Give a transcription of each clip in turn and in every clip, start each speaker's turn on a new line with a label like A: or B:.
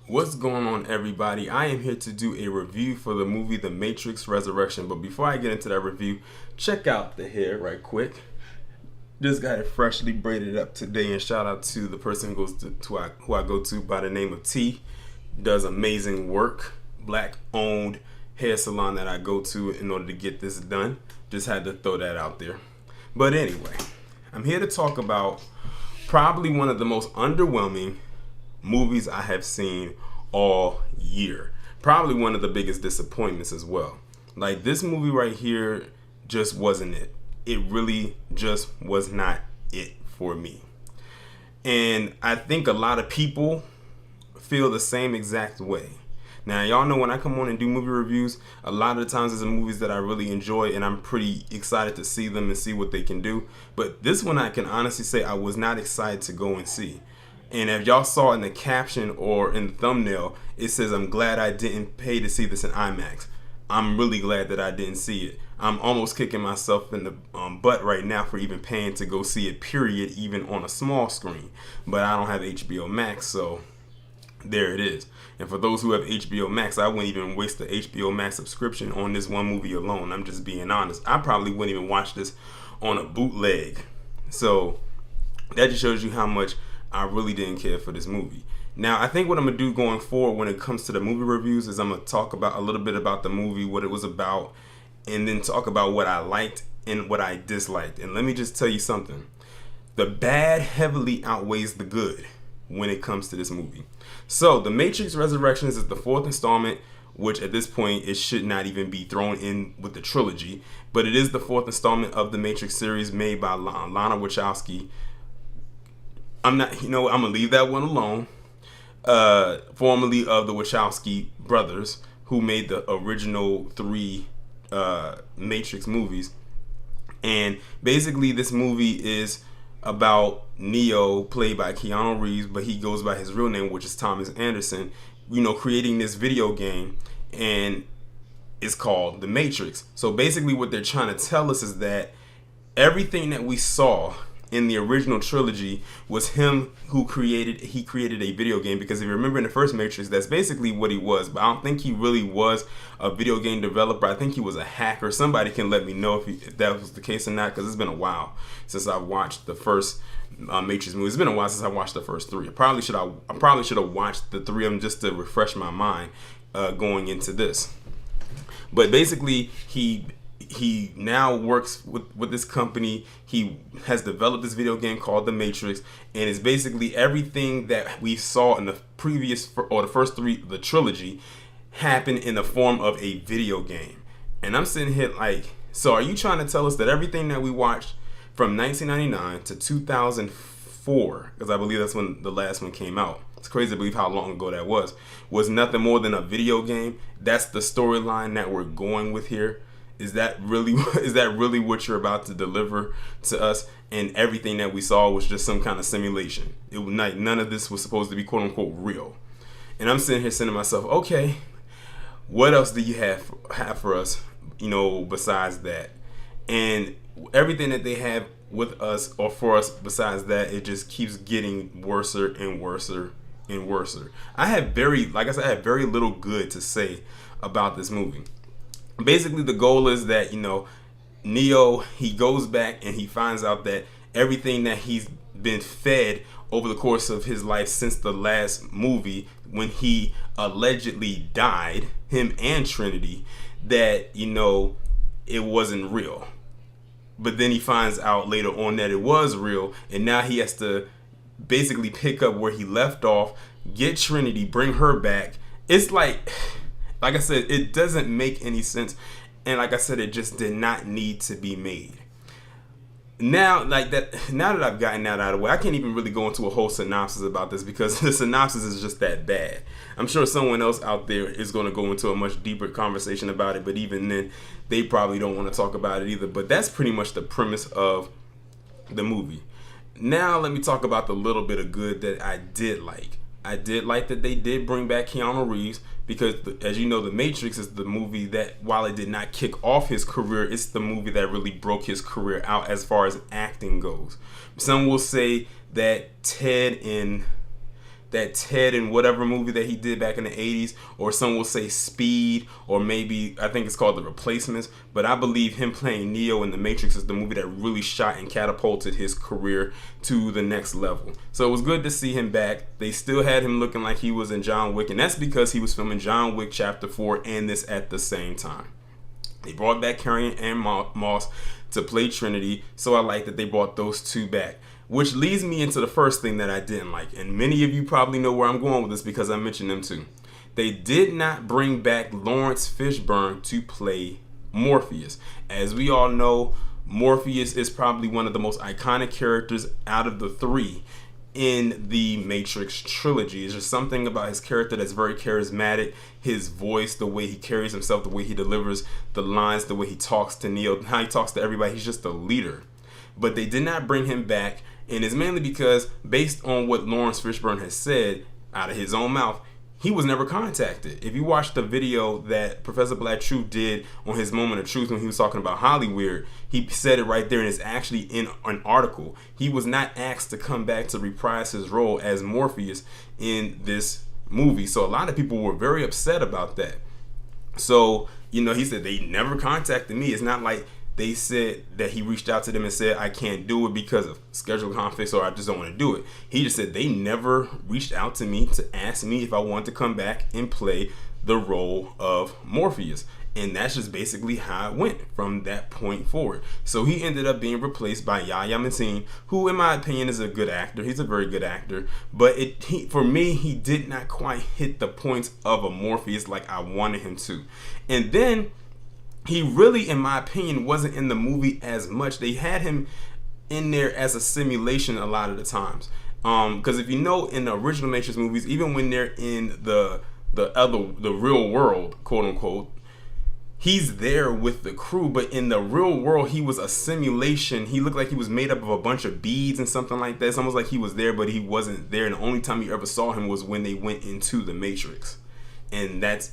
A: What's going on, everybody? I am here to do a review for the movie The Matrix Resurrection. But before I get into that review, check out the hair right quick. Just got it freshly braided up today, and shout out to the person who I go to by the name of T. Does amazing work. Black owned hair salon that I go to in order to get this done. Just had to throw that out there. But anyway, I'm here to talk about probably one of the most underwhelming movies I have seen all year. Probably one of the biggest disappointments as well. Like, this movie right here just wasn't it. It really just was not it for me. And I think a lot of people feel the same exact way. Now, y'all know when I come on and do movie reviews, a lot of the times there's movies that I really enjoy and I'm pretty excited to see them and see what they can do. But this one, I can honestly say I was not excited to go and see. And if y'all saw in the caption or in the thumbnail, it says, "I'm glad I didn't pay to see this in IMAX." I'm really glad that I didn't see it. I'm almost kicking myself in the butt right now for even paying to go see it, period, even on a small screen. But I don't have HBO Max, so there it is. And for those who have HBO Max, I wouldn't even waste the HBO Max subscription on this one movie alone. I'm just being honest. I probably wouldn't even watch this on a bootleg. So that just shows you how much I really didn't care for this movie. Now, I think what I'm going to do going forward when it comes to the movie reviews is I'm going to talk about a little bit about the movie, what it was about, and then talk about what I liked and what I disliked. And let me just tell you something. The bad heavily outweighs the good when it comes to this movie. So, The Matrix Resurrections is the fourth installment, which at this point, it should not even be thrown in with the trilogy. But it is the fourth installment of the Matrix series made by Lana Wachowski. I'm gonna leave that one alone. Formerly of the Wachowski brothers, who made the original three Matrix movies. And basically, this movie is about Neo, played by Keanu Reeves, but he goes by his real name, which is Thomas Anderson, creating this video game, and it's called The Matrix. So basically what they're trying to tell us is that everything that we saw in the original trilogy was him who created a video game, because if you remember in the first Matrix, that's basically what he was. But I don't think he really was a video game developer. I think he was a hacker. Somebody can let me know if that was the case or not, because it's been a while since I watched the first Matrix movie. It's been a while since I watched the first three. I probably should have watched the three of them just to refresh my mind going into this. But basically, he now works with this company. He has developed this video game called The Matrix, and it's basically everything that we saw in the first three, the trilogy, happened in the form of a video game. And I'm sitting here like, so are you trying to tell us that everything that we watched from 1999 to 2004, because I believe that's when the last one came out, it's crazy to believe how long ago that was nothing more than a video game? That's the storyline that we're going with here? Is that really what you're about to deliver to us? And everything that we saw was just some kind of simulation. It was not, none of this was supposed to be quote unquote real. And I'm sitting here saying to myself, okay, what else do you have for us, besides that? And everything that they have with us or for us besides that, it just keeps getting worse and worse and worse. I have very little good to say about this movie. Basically, the goal is that, Neo, he goes back and he finds out that everything that he's been fed over the course of his life since the last movie, when he allegedly died, him and Trinity, that, it wasn't real. But then he finds out later on that it was real, and now he has to basically pick up where he left off, get Trinity, bring her back. It's like I said, it doesn't make any sense. And like I said, it just did not need to be made. Now that I've gotten that out of the way, I can't even really go into a whole synopsis about this, because the synopsis is just that bad. I'm sure someone else out there is going to go into a much deeper conversation about it, but even then, they probably don't want to talk about it either. But that's pretty much the premise of the movie. Now let me talk about the little bit of good that I did like. I did like that they did bring back Keanu Reeves, because as you know, The Matrix is the movie that, while it did not kick off his career, it's the movie that really broke his career out as far as acting goes. Some will say that Ted and that Ted and whatever movie that he did back in the 80s, or some will say Speed, or maybe I think it's called The Replacements. But I believe him playing Neo in The Matrix is the movie that really shot and catapulted his career to the next level. So it was good to see him back. They still had him looking like he was in John Wick, and that's because he was filming John Wick Chapter 4 and this at the same time. They brought back Carrie-Anne Moss to play Trinity, so I like that they brought those two back. Which leads me into the first thing that I didn't like, and many of you probably know where I'm going with this because I mentioned them too. They did not bring back Lawrence Fishburne to play Morpheus. As we all know, Morpheus is probably one of the most iconic characters out of the three in the Matrix trilogy. It's just something about his character that's very charismatic. His voice, the way he carries himself, the way he delivers the lines, the way he talks to Neo, how he talks to everybody. He's just a leader. But they did not bring him back, and it's mainly because, based on what Lawrence Fishburne has said out of his own mouth, he was never contacted. If you watch the video that Professor Black Truth did on his Moment of Truth when he was talking about Hollywood, he said it right there, and it's actually in an article. He was not asked to come back to reprise his role as Morpheus in this movie. So a lot of people were very upset about that. So, he said they never contacted me. It's not like they said that he reached out to them and said, I can't do it because of schedule conflicts or I just don't want to do it. He just said they never reached out to me to ask me if I want to come back and play the role of Morpheus. And that's just basically how it went from that point forward. So he ended up being replaced by Yahya Mateen, who in my opinion is a good actor. He's a very good actor. But for me, he did not quite hit the points of a Morpheus like I wanted him to. And then he really, in my opinion, wasn't in the movie as much. They had him in there as a simulation a lot of the times. Because if you know, in the original Matrix movies, even when they're in the real world, quote unquote, he's there with the crew. But in the real world, he was a simulation. He looked like he was made up of a bunch of beads and something like that. It's almost like he was there, but he wasn't there. And the only time you ever saw him was when they went into the Matrix. And that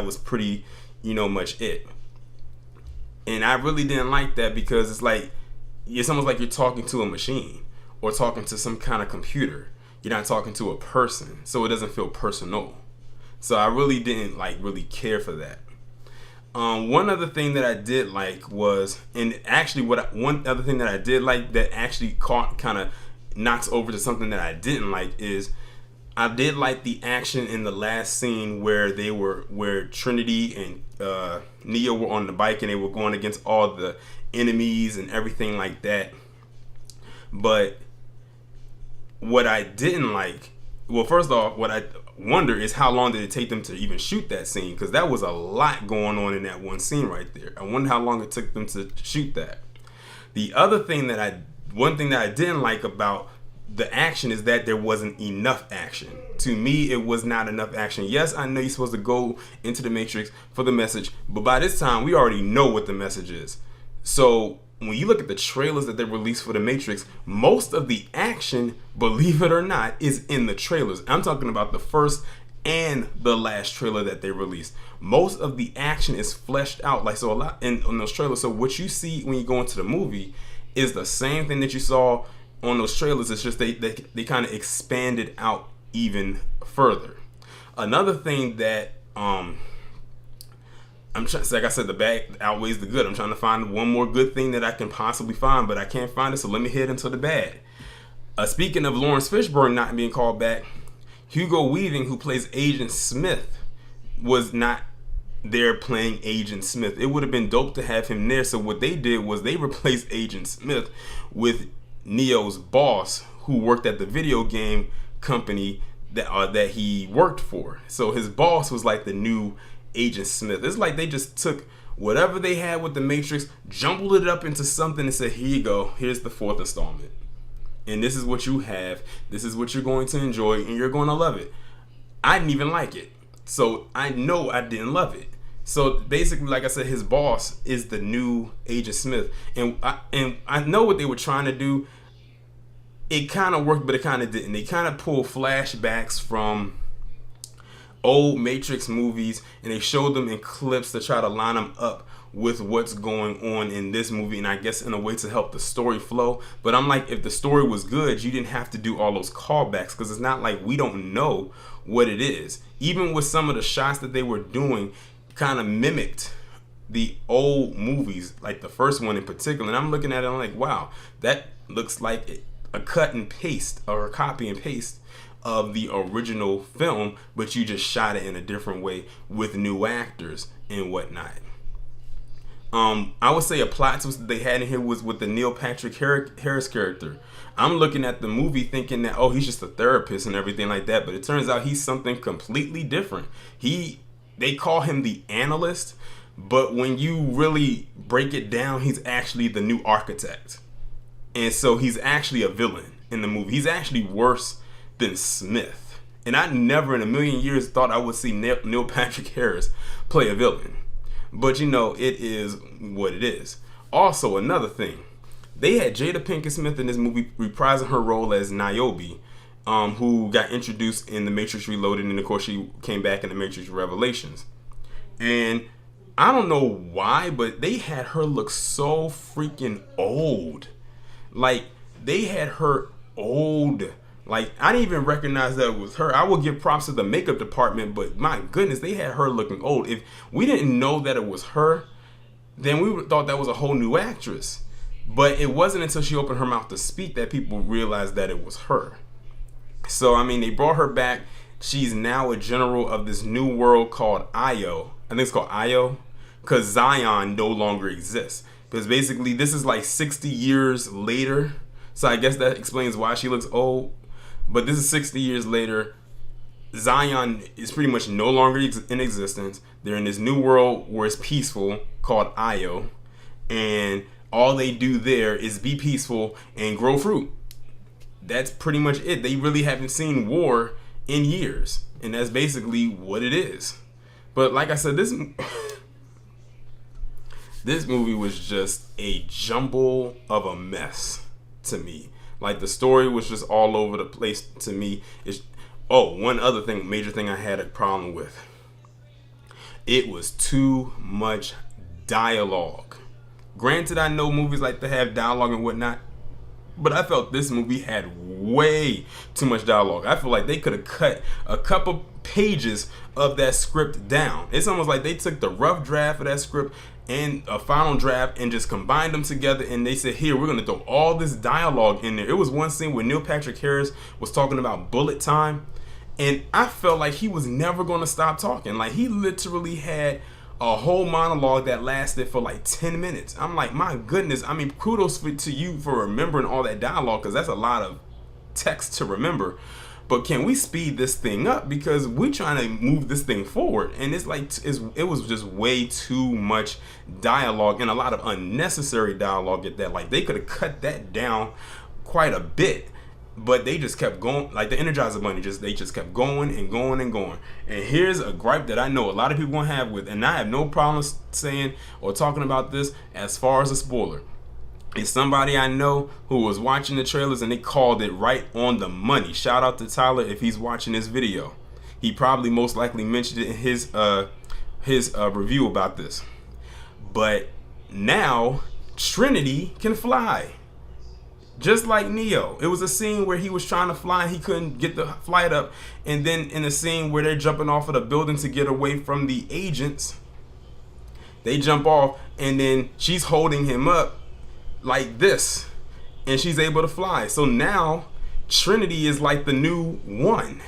A: was pretty, much it. And I really didn't like that because it's almost like you're talking to a machine or talking to some kind of computer. You're not talking to a person, so it doesn't feel personal. So I really didn't really care for that. One other thing that I did like was, and actually one other thing that I did like that actually kind of knocks over to something that I didn't like is, I did like the action in the last scene where Trinity and Neo were on the bike and they were going against all the enemies and everything like that. But what I didn't like, well, first off, what I wonder is how long did it take them to even shoot that scene? Because that was a lot going on in that one scene right there. I wonder how long it took them to shoot that. The other thing one thing that I didn't like about the action is that there wasn't enough action. To me, it was not enough action. Yes, I know you're supposed to go into the Matrix for the message, but by this time, we already know what the message is. So when you look at the trailers that they released for the Matrix, most of the action, believe it or not, is in the trailers. I'm talking about the first and the last trailer that they released. Most of the action is fleshed out, so a lot on those trailers. So what you see when you go into the movie is the same thing that you saw on those trailers. It's just they kind of expanded out even further. Another thing that I'm trying, like I said, the bad outweighs the good. I'm trying to find one more good thing that I can possibly find, but I can't find it, so let me head into the bad. Speaking of Lawrence Fishburne not being called back, Hugo Weaving, who plays Agent Smith, was not there playing Agent Smith. It would have been dope to have him there. So what they did was they replaced Agent Smith with Neo's boss, who worked at the video game company that he worked for. So his boss was like the new Agent Smith. It's like they just took whatever they had with the Matrix, jumbled it up into something and said, here you go, here's the fourth installment. And this is what you have. This is what you're going to enjoy, and you're going to love it. I didn't even like it. So I know I didn't love it. So basically, like I said, his boss is the new Agent Smith. And I know what they were trying to do. It kind of worked, but it kind of didn't. They kind of pulled flashbacks from old Matrix movies, and they showed them in clips to try to line them up with what's going on in this movie, and I guess in a way to help the story flow. But I'm like, if the story was good, you didn't have to do all those callbacks, because it's not like we don't know what it is. Even with some of the shots that they were doing, kind of mimicked the old movies, like the first one in particular. And I'm looking at it, I'm like, wow, that looks like a cut and paste or a copy and paste of the original film, but you just shot it in a different way with new actors and whatnot. I would say a plot twist that they had in here was with the Neil Patrick Harris character. I'm looking at the movie thinking that, oh, he's just a therapist and everything like that, but it turns out he's something completely different. They call him the analyst, but when you really break it down, he's actually the new architect. And so he's actually a villain in the movie. He's actually worse than Smith. And I never in a million years thought I would see Neil Patrick Harris play a villain. But you know, it is what it is. Also, another thing, they had Jada Pinkett Smith in this movie reprising her role as Niobe, who got introduced in The Matrix Reloaded, and of course she came back in The Matrix Revelations. And I don't know why, but they had her look so freaking old. Like, they had her old. Like, I didn't even recognize that it was her. I would give props to the makeup department, but my goodness, they had her looking old. If we didn't know that it was her, then we would thought that was a whole new actress. But it wasn't until she opened her mouth to speak that people realized that it was her. So, I mean, they brought her back. She's now a general of this new world called Io. I think it's called Io, because Zion no longer exists. Because basically, this is like 60 years later. So I guess that explains why she looks old. But this is 60 years later. Zion is pretty much no longer in existence. They're in this new world where it's peaceful, called Io. And all they do there is be peaceful and grow fruit. That's pretty much it. They really haven't seen war in years. And that's basically what it is. But like I said, this movie was just a jumble of a mess to me. Like, the story was just all over the place to me. One other thing, major thing I had a problem with. It was too much dialogue. Granted, I know movies like to have dialogue and whatnot, but I felt this movie had way too much dialogue. I feel like they could have cut a couple pages of that script down. It's almost like they took the rough draft of that script and a final draft and just combined them together, and they said, here, we're going to throw all this dialogue in there. It was one scene where Neil Patrick Harris was talking about bullet time, and I felt like he was never going to stop talking. Like, he literally had a whole monologue that lasted for like 10 minutes. I'm like, my goodness. I mean, kudos to you for remembering all that dialogue, because that's a lot of text to remember. But can we speed this thing up, because we're trying to move this thing forward, and it's like it was just way too much dialogue and a lot of unnecessary dialogue at that. Like, they could have cut that down quite a bit, but they just kept going. Like the Energizer Bunny, they just kept going and going and going. And here's a gripe that I know a lot of people won't have with, and I have no problem saying or talking about this as far as a spoiler. It's somebody I know who was watching the trailers and they called it right on the money. Shout out to Tyler if he's watching this video. He probably most likely mentioned it in his review about this. But now Trinity can fly, just like Neo. It was a scene where he was trying to fly and he couldn't get the flight up, and then in a scene where they're jumping off of the building to get away from the agents, they jump off and then she's holding him up like this, and she's able to fly. So now Trinity is like the new one,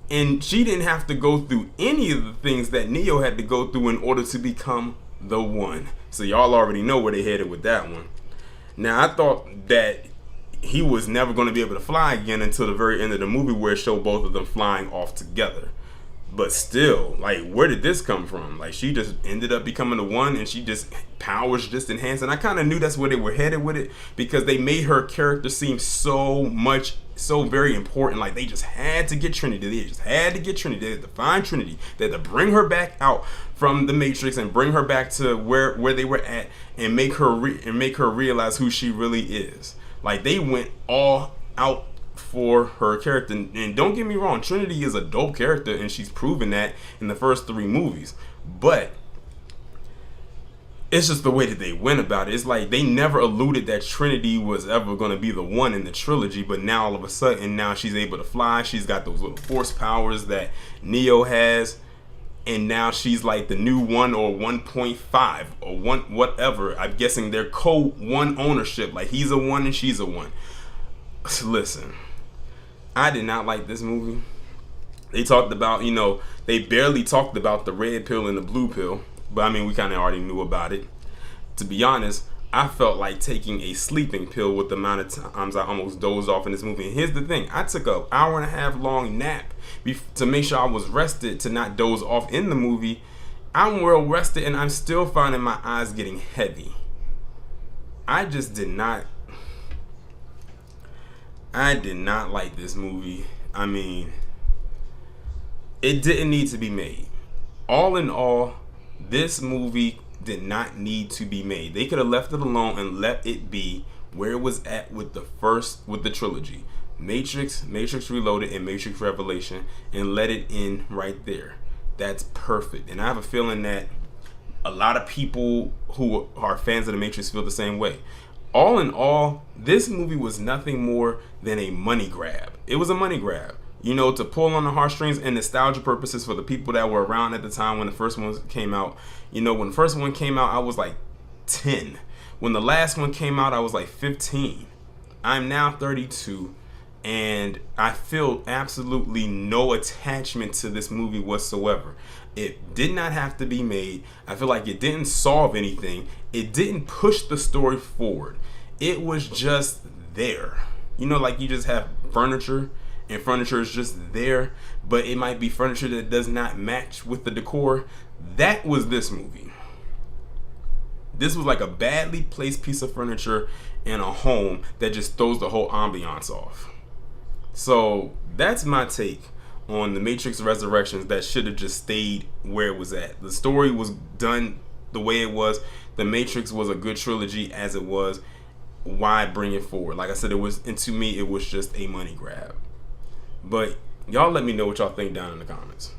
A: and she didn't have to go through any of the things that Neo had to go through in order to become the one. So y'all already know where they headed with that one. Now, I thought that he was never going to be able to fly again until the very end of the movie, where it showed both of them flying off together. But still, like, where did this come from? Like, she just ended up becoming the one, and she just powers just enhanced. And I kind of knew that's where they were headed with it, because they made her character seem so very important. Like, they just had to get Trinity. They just had to get Trinity. They had to find Trinity. They had to bring her back out from the Matrix and bring her back to where they were at, and make her realize who she really is. Like, they went all out for her character. And don't get me wrong, Trinity is a dope character, and she's proven that in the first 3 movies. But it's just the way that they went about it. It's like they never alluded that Trinity was ever going to be the one in the trilogy, but now all of a sudden, now she's able to fly. She's got those little force powers that Neo has, and now she's like the new 1 or 1.5 or 1 whatever. I'm guessing they're co-1 ownership. Like he's a 1 and she's a 1. Listen, I did not like this movie. They talked about, they barely talked about the red pill and the blue pill. But I mean, we kind of already knew about it. To be honest, I felt like taking a sleeping pill with the amount of times I almost dozed off in this movie. And here's the thing. I took an hour and a half long nap to make sure I was rested to not doze off in the movie. I'm well rested and I'm still finding my eyes getting heavy. I did not like this movie. I mean, it didn't need to be made. All in all, this movie did not need to be made. They could have left it alone and let it be where it was at with the trilogy. Matrix Reloaded, and Matrix Revelation, and let it end right there. That's perfect. And I have a feeling that a lot of people who are fans of the Matrix feel the same way. All in all, this movie was nothing more than a money grab. It was a money grab. To pull on the heartstrings and nostalgia purposes for the people that were around at the time when the first one came out. When the first one came out, I was like 10. When the last one came out, I was like 15. I'm now 32, and I feel absolutely no attachment to this movie whatsoever. It did not have to be made. I feel like it didn't solve anything. It didn't push the story forward. It was just there. Like you just have furniture, and furniture is just there, but it might be furniture that does not match with the decor. That was this movie. This was like a badly placed piece of furniture in a home that just throws the whole ambiance off. So that's my take on the Matrix Resurrections that should have just stayed where it was at. The story was done the way it was. The Matrix was a good trilogy as it was. Why bring it forward? Like I said, and to me, it was just a money grab. But y'all let me know what y'all think down in the comments.